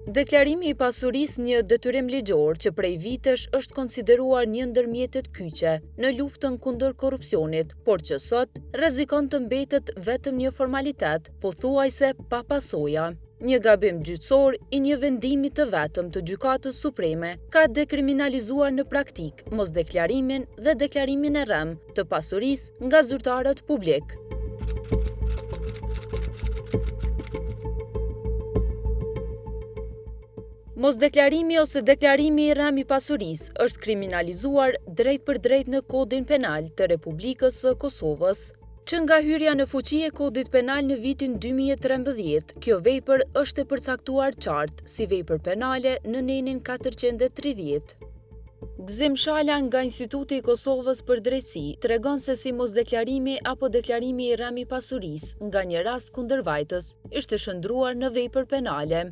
Deklarimi i pasurisë një detyrim ligjor që prej vitesh është konsideruar një ndër mjetet kyçe në luftën kundër korrupsionit, por që sot rrezikon të mbetet vetëm një formalitet, pothuajse pa pasoja. Një gabim gjyqësor i një vendimi të vetëm të Gjykatës Supreme ka dekriminalizuar në praktik mosdeklarimin dhe deklarimin e rrëmë të pasurisë nga zyrtarët publik. Mosdeklarimi ose deklarimi i rrëmë i pasurisë është kriminalizuar drejt për drejt në Kodin Penal të Republikës së Kosovës. Që nga hyrja në fuqi e Kodit Penal në vitin 2013, kjo vepër është e përcaktuar qartë si vepër penale në nenin 430. Gzim Shala nga Instituti i Kosovës për Drejtësi tregon se si mosdeklarimi apo deklarimi i rrëmë i pasurisë nga një rast kundërvajtës ishte shndruar në vepër penale.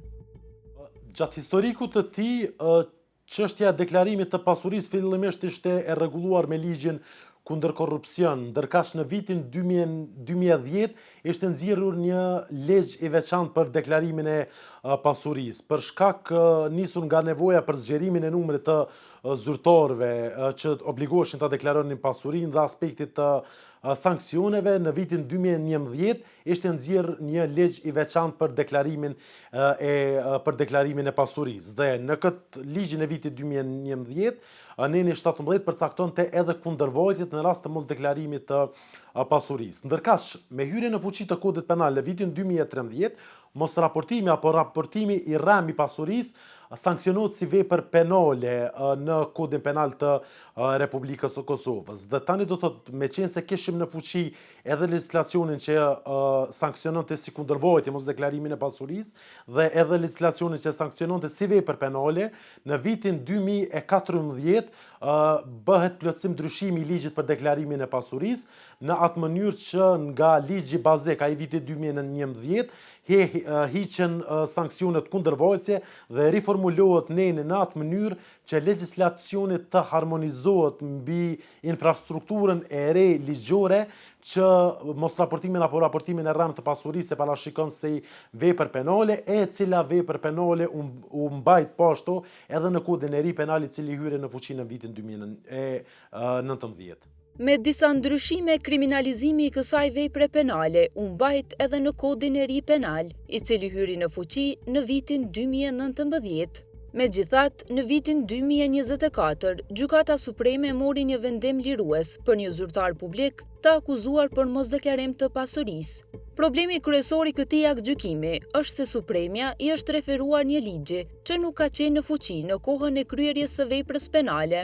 Gjatë historikut të tij, çështja e deklarimit të pasurisë fillimisht ishte e rregulluar me ligjin kundër korrupsion, ndërkaq në vitin 2010 ishte nxjerrur një ligj i veçantë për deklarimin e pasurisë, për shkak nisur nga nevoja për zgjerimin e numrit të zyrtarëve që obligoheshin ta deklaronin pasurinë dhe aspektit të sanksioneve. Në vitin 2011 ishte nxjerrë një ligj i veçantë për deklarimin e pasurisë. Dhe në këtë ligjin e vitit 2011 neni 17 përcaktonte edhe kundërvajtjet në rast të mosdeklarimit të pasurisë. Ndërkaq, me hyrjen në fuqi të Kodit Penal në vitin 2013, mosraportimi apo raportimi i rrëmë i pasurisë sanksionohet si vepër penale në Kodin Penal të Republikës së Kosovës. Dhe tani do thotë, meqense kishim në fuqi edhe legjislacionin që sanksiononte si kundërvajtje mosdeklarimin e pasurisë dhe edhe legjislacionin që sanksiononte si vepër penale, në vitin 2014 bëhet plotësim ndryshimi i ligjit për deklarimin e pasurisë në atë mënyrë që nga ligji bazik ai vitit 2011 hiqen sanksionet kundërvajtëse dhe riformulohet neni në atë mënyrë që legjislacioni të harmonizohet mbi infrastrukturën e re ligjore që mosraportimin apo raportimin e rrëmë të pasurisë e parashikon si vepër penale, e cila vepër penale u mbajt pashtu edhe në Kodin e ri penal i cili hyri në fuqi në vitin 2019. Me disa ndryshime, kriminalizimi i kësaj vepre penale u mbajt edhe në Kodin e ri penal, i cili hyri në fuqi në vitin 2019. Megjithatë, në vitin 2024, Gjykata Supreme mori një vendim lirues për një zyrtar publik të akuzuar për mosdeklarim të pasurisë. Problemi kryesor i këtij aktgjykimi është se Supremja i është referuar një ligji që nuk ka qenë në fuqi në kohën e kryerjes së veprës penale.